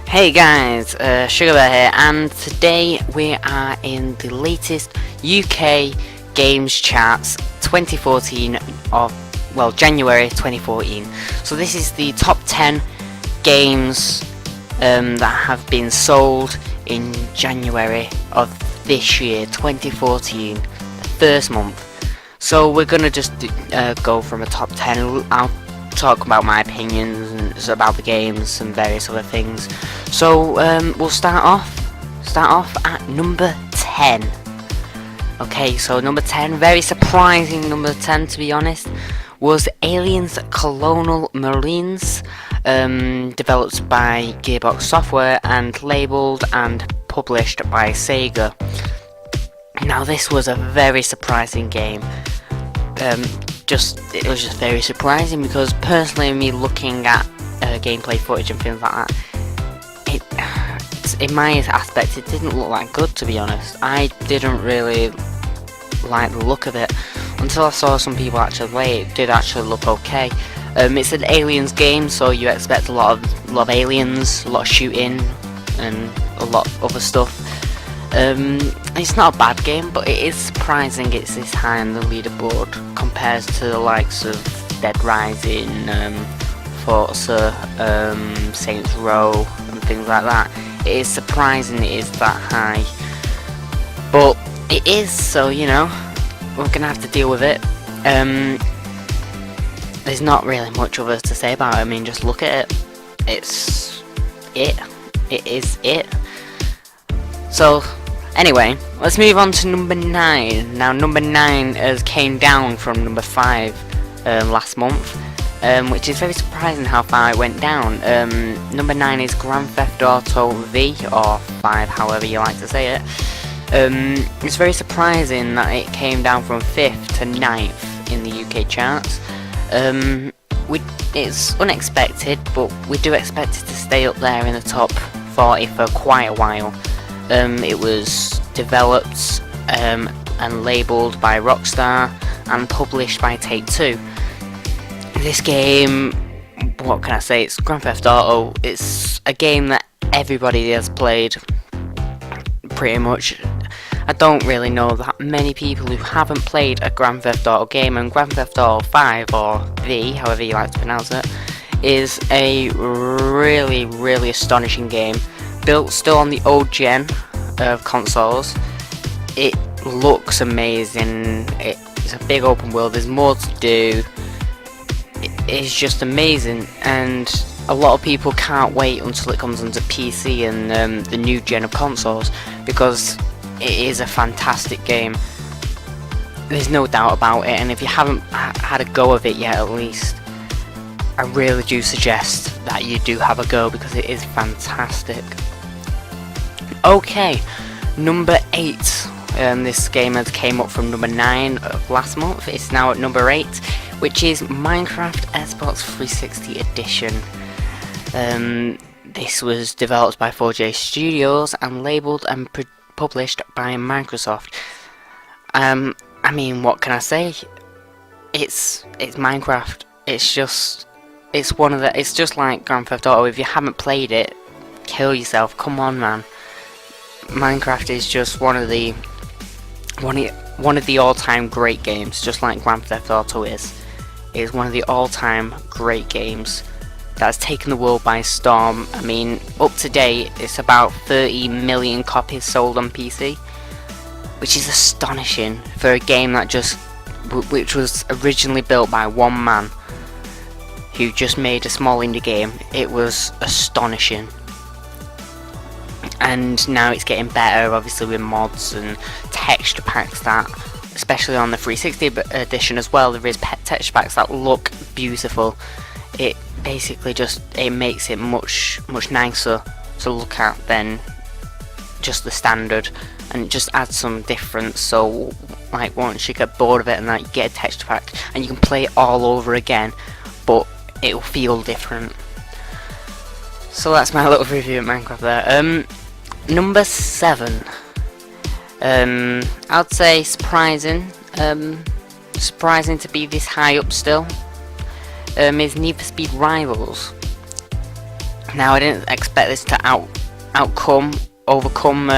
Hey guys, Sugarbear here, and today we are in the latest UK Games Charts 2014 of, well, January 2014. So this is the top 10 games that have been sold in January of this year, 2014, the first month. So we're gonna just go from a top 10. I'll talk about my opinions about the games and various other things. So we'll start off at number 10. Okay, so number 10, very surprising number 10 to be honest, was Aliens Colonial Marines, developed by Gearbox Software and labelled and published by Sega. Now this was a very surprising game. It was just very surprising because personally, me looking at gameplay footage and things like that, in my aspect, it didn't look that good, to be honest. I didn't really like the look of it until I saw some people actually play it. It did actually look okay. It's an aliens game, so you expect a lot of aliens, a lot of shooting, and a lot of other stuff. It's not a bad game, but it is surprising it's this high on the leaderboard compared to the likes of Dead Rising, Forza, Saints Row, and things like that. It is surprising it is that high, but it is, so you know, we're gonna have to deal with it. There's not really much of us to say about it. I mean, just look at it. It is it. So anyway, let's move on to number 9. Now number 9 came down from number 5 last month, which is very surprising how far it went down. Number 9 is Grand Theft Auto V, or 5, however you like to say it. It's very surprising that it came down from 5th to 9th in the UK charts. It's unexpected, but we do expect it to stay up there in the top 40 for quite a while. It was developed and labelled by Rockstar and published by Take-Two. This game, what can I say, it's Grand Theft Auto. It's a game that everybody has played, pretty much. I don't really know that many people who haven't played a Grand Theft Auto game, and Grand Theft Auto 5, or V, however you like to pronounce it, is a really, really astonishing game. Built still on the old gen of consoles. It looks amazing. It's a big open world. There's more to do. It's just amazing, and a lot of people can't wait until it comes onto PC and the new gen of consoles, because it is a fantastic game. There's no doubt about it, and if you haven't had a go of it yet, at least, I really do suggest that you do have a go, because it is fantastic. Okay, number 8. This game has came up from number 9 of last month. It's now at number 8, which is Minecraft Xbox 360 Edition. This was developed by 4J Studios and labelled and published by Microsoft. I mean, what can I say? It's Minecraft. It's just like Grand Theft Auto. If you haven't played it, kill yourself. Come on, man. Minecraft is just one of the all-time great games, just like Grand Theft Auto is. It is one of the all-time great games that's taken the world by storm. I mean, up to date, it's about 30 million copies sold on PC, which is astonishing for a game that which was originally built by one man who just made a small indie game. It was astonishing. And now it's getting better, obviously, with mods and texture packs that, especially on the 360 edition as well, there is texture packs that look beautiful. It basically it makes it much nicer to look at than just the standard, and it just adds some difference. So like, once you get bored of it and that, you get a texture pack and you can play it all over again, but it'll feel different. So that's my little review of Minecraft there. Number 7. I'd say surprising to be this high up still, is Need for Speed Rivals. Now I didn't expect this to overcome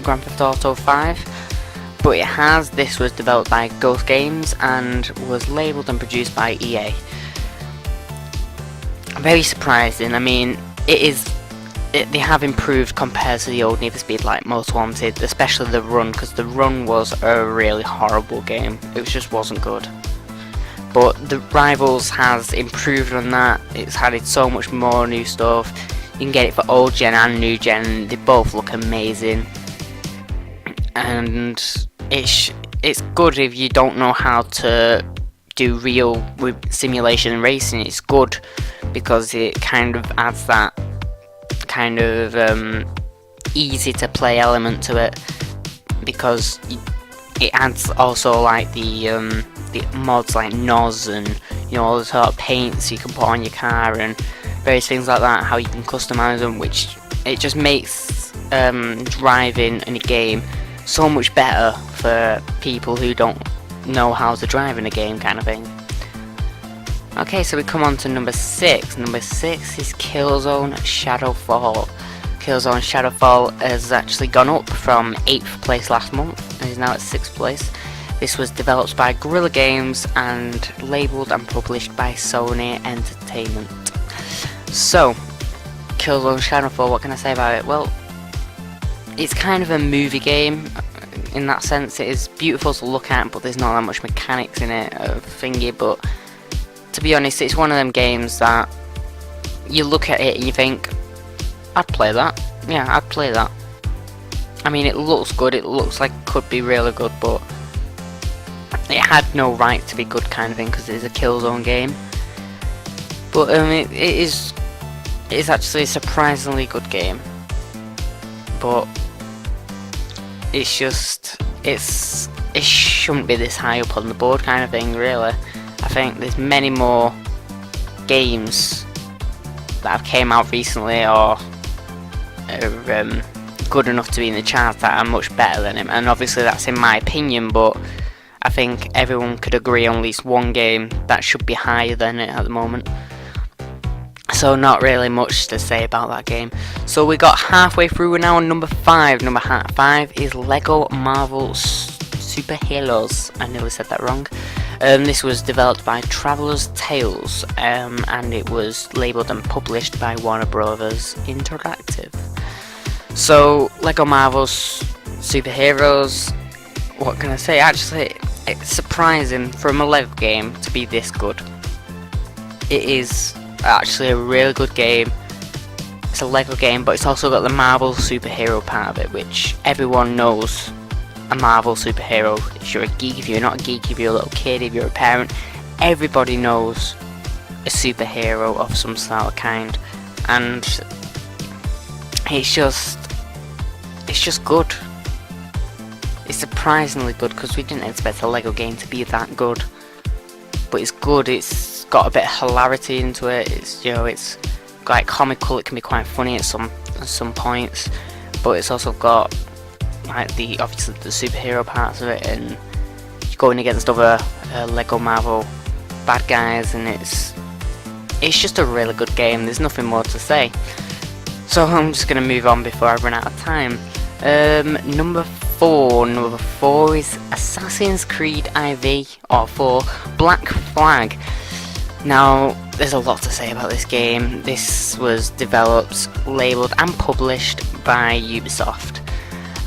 Grand Theft Auto 5, but it has. This was developed by Ghost Games and was labelled and produced by EA. Very surprising. I mean, they have improved compared to the old Need for Speed like Most Wanted, especially the run, because the run was a really horrible game. It just wasn't good. But the Rivals has improved on that. It's added so much more new stuff. You can get it for old gen and new gen. They both look amazing, and it's good if you don't know how to do real simulation and racing. It's good because it kind of adds that kind of easy to play element to it, because it adds also like the mods like NOS and all the sort of paints you can put on your car and various things like that, how you can customize them, which it just makes driving in a game so much better for people who don't know how to drive in a game, kind of thing. Okay, so we come on to number 6. Number 6 is Killzone Shadowfall. Killzone Shadowfall has actually gone up from 8th place last month and is now at 6th place. This was developed by Guerrilla Games and labelled and published by Sony Entertainment. So, Killzone Shadowfall, what can I say about it? Well, it's kind of a movie game in that sense. It is beautiful to look at, but there's not that much mechanics in it, but to be honest, it's one of them games that you look at it and you think, I'd play that. Yeah, I'd play that. I mean, it looks good, it looks like it could be really good, but it had no right to be good, kind of thing, because it is a Killzone game. But it is actually a surprisingly good game. But it shouldn't be this high up on the board, kind of thing, really. I think there's many more games that have came out recently or are good enough to be in the charts that are much better than him, and obviously that's in my opinion, but I think everyone could agree on at least one game that should be higher than it at the moment. So not really much to say about that game. So we got halfway through, we're now on number 5. Number 5 is Lego Marvel Super Heroes. I nearly said that wrong. This was developed by Traveller's Tales, and it was labelled and published by Warner Brothers Interactive. So, Lego Marvel's Superheroes, what can I say? Actually, it's surprising for a Lego game to be this good. It is actually a really good game. It's a Lego game, but it's also got the Marvel superhero part of it, which everyone knows. A Marvel superhero, if you're a geek, if you're not a geek, if you're a little kid, if you're a parent, everybody knows a superhero of some sort of kind, and it's just good. It's surprisingly good, because we didn't expect a Lego game to be that good, but it's good. It's got a bit of hilarity into it. It's quite comical. It can be quite funny at some points, but it's also got like obviously the superhero parts of it, and you're going against other Lego Marvel bad guys, and it's just a really good game. There's nothing more to say, so I'm just gonna move on before I run out of time. Number 4 is Assassin's Creed IV, or 4 Black Flag. Now, there's a lot to say about this game. This was developed, labelled and published by Ubisoft,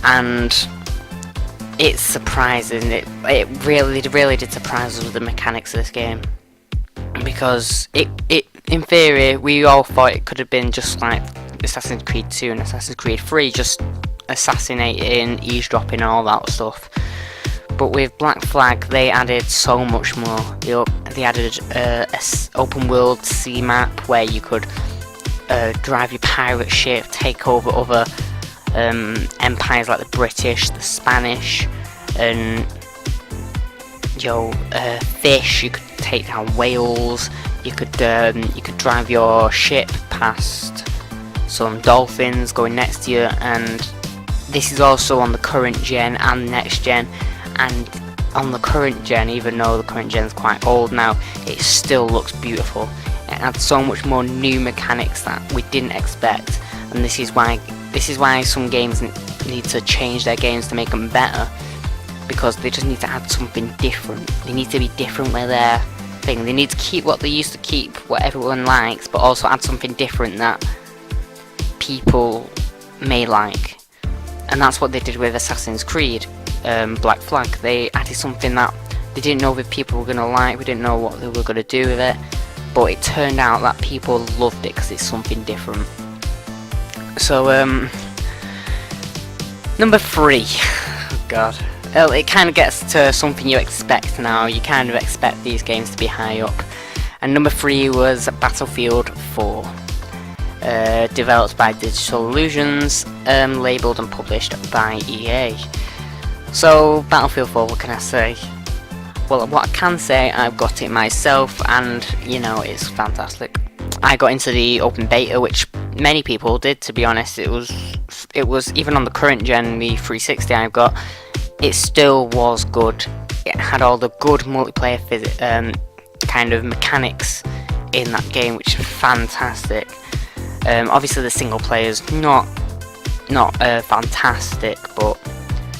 and it's surprising. It really did surprise us with the mechanics of this game, because it in theory we all thought it could have been just like Assassin's Creed 2 and Assassin's Creed 3, just assassinating, eavesdropping, all that stuff. But with Black Flag, they added so much more. They added a open world sea map where you could drive your pirate ship, take over other empires like the British, the Spanish, and fish. You could take down whales. You could drive your ship past some dolphins going next to you, and this is also on the current gen and next gen. And on the current gen, even though the current gen is quite old now, it still looks beautiful. It adds so much more new mechanics that we didn't expect, and this is why some games need to change their games to make them better, because they just need to add something different. They need to be different with their thing. They need to keep what they used to keep, what everyone likes, but also add something different that people may like. And that's what they did with Assassin's Creed Black Flag. They added something that they didn't know if people were going to like, we didn't know what they were going to do with it, but it turned out that people loved it because it's something different. So, number 3, oh god, well, it kind of gets to something you expect now. You kind of expect these games to be high up, and number 3 was Battlefield 4, developed by Digital Illusions, labelled and published by EA. So, Battlefield 4, what can I say? Well, what I can say, I've got it myself, and you know, it's fantastic. I got into the open beta, which many people did, to be honest. It was even on the current gen, the 360 I've got, it still was good. It had all the good multiplayer kind of mechanics in that game, which is fantastic. Obviously the single player is not fantastic, but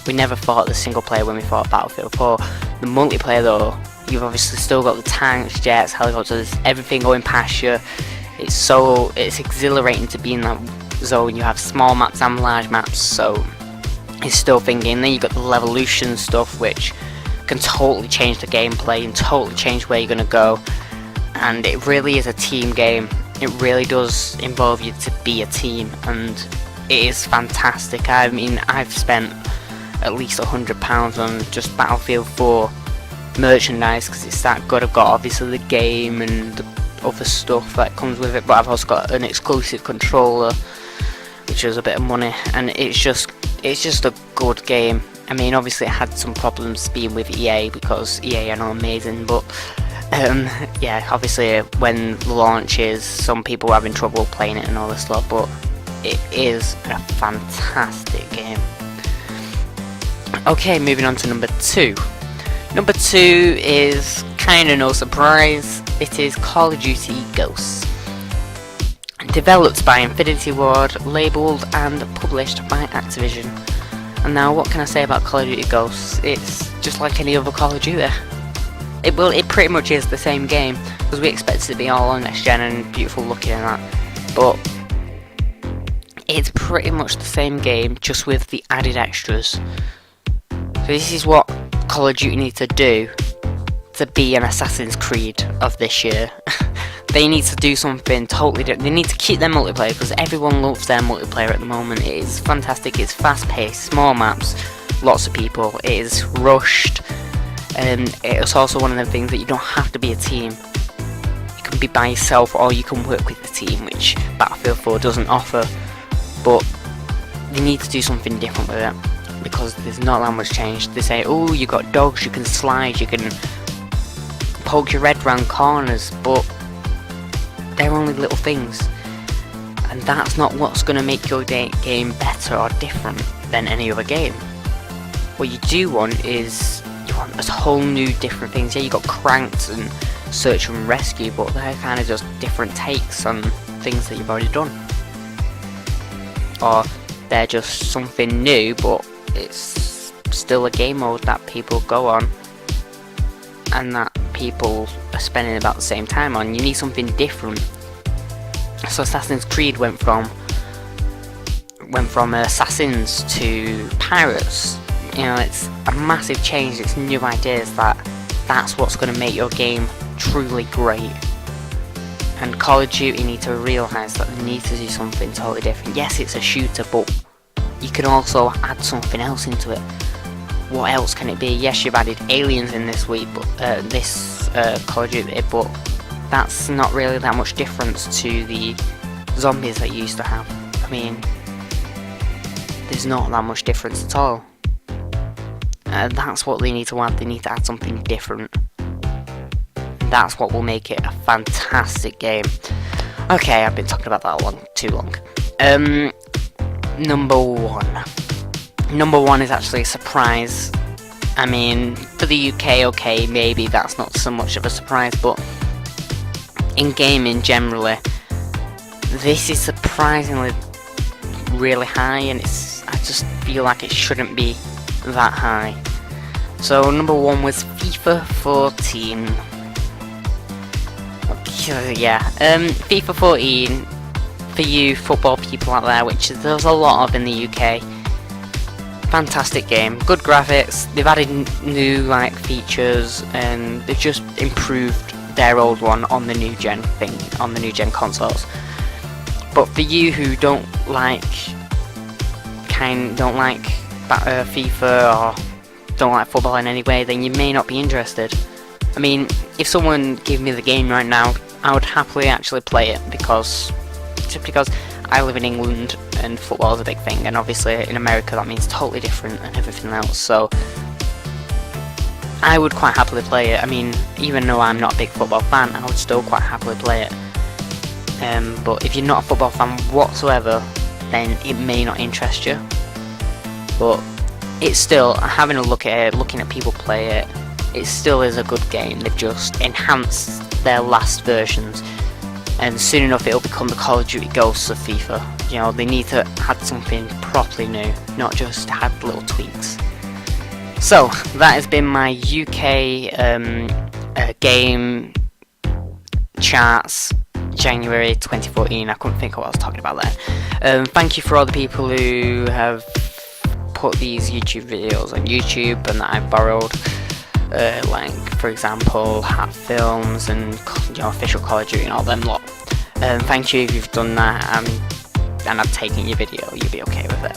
we never fought the single player when we fought Battlefield 4. The multiplayer though, you've obviously still got the tanks, jets, helicopters, everything going past you. It's exhilarating to be in that zone. You have small maps and large maps, so it's still thinking. Then you've got the Levolution stuff, which can totally change the gameplay and totally change where you're going to go. And it really is a team game. It really does involve you to be a team, and it is fantastic. I mean, I've spent at least £100 on just Battlefield 4 merchandise because it's that good. I've got obviously the game and the other stuff that comes with it, but I've also got an exclusive controller, which is a bit of money, and it's just a good game. I mean, obviously it had some problems being with EA because EA are not amazing, but yeah, obviously when the launch is, some people are having trouble playing it and all this stuff, but it is a fantastic game. Okay, moving on to number 2. Number 2 is kind of no surprise. It is Call of Duty Ghosts. Developed by Infinity Ward, labelled and published by Activision. And now what can I say about Call of Duty Ghosts? It's just like any other Call of Duty. It pretty much is the same game, because we expect it to be all on next gen and beautiful looking and that. But it's pretty much the same game, just with the added extras. So this is what Call of Duty need to do to be an Assassin's Creed of this year. They need to do something totally different. They need to keep their multiplayer, because everyone loves their multiplayer at the moment. It is fantastic, it's fast paced, small maps, lots of people, it is rushed, and it's also one of the things that you don't have to be a team. You can be by yourself or you can work with the team, which Battlefield 4 doesn't offer, but they need to do something different with it, because there's not that much change. They say, oh, you got dogs, you can slide, you can poke your head round corners, but they're only little things, and that's not what's going to make your game better or different than any other game. What you do want is, you want this whole new different things. Yeah, you got Cranked and Search and Rescue, but they're kind of just different takes on things that you've already done, or they're just something new, but it's still a game mode that people go on and that people are spending about the same time on. You need something different. So Assassin's Creed went from assassins to pirates. You know, it's a massive change. It's new ideas. That's what's going to make your game truly great. And Call of Duty need to realise that they need to do something totally different. Yes, it's a shooter, but you can also add something else into it. What else can it be? Yes, you've added aliens in this week, but this Call of Duty, but that's not really that much difference to the zombies that you used to have. I mean, there's not that much difference at all. That's what they need to add. They need to add something different. That's what will make it a fantastic game. Okay, I've been talking about that too long. Number 1. Number 1 is actually a surprise. I mean, for the UK, okay, maybe that's not so much of a surprise, but in gaming generally, this is surprisingly really high, and I just feel like it shouldn't be that high. So number 1 was FIFA 14. Okay, yeah, FIFA 14, for you football people out there, which there's a lot of in the UK. Fantastic game, good graphics. They've added new like features, and they've just improved their old one on the new gen thing, on the new gen consoles. But for you who don't like FIFA or don't like football in any way, then you may not be interested. I mean, if someone gave me the game right now, I would happily actually play it, just because I live in England and football is a big thing, and obviously in America that means totally different and everything else, so I would quite happily play it. I mean, even though I'm not a big football fan, I would still quite happily play it. But if you're not a football fan whatsoever, then it may not interest you. But it's still, having a look at it, looking at people play it, it still is a good game. They've just enhanced their last versions, and soon enough it'll become the Call of Duty Ghosts of FIFA. You know, they need to add something properly new, not just add little tweaks. So that has been my UK game charts January 2014. I couldn't think of what I was talking about there. Thank you for all the people who have put these YouTube videos on YouTube and that I've borrowed, like for example Hat Films and official Call of Duty and all them lot. Thank you if you've done that, and I've taken your video, you'll be okay with it.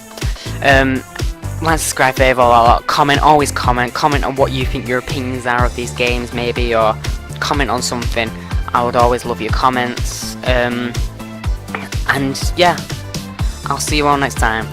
Like, subscribe, favour, all that. Comment, always comment on what you think your opinions are of these games maybe, or comment on something. I would always love your comments. And yeah, I'll see you all next time.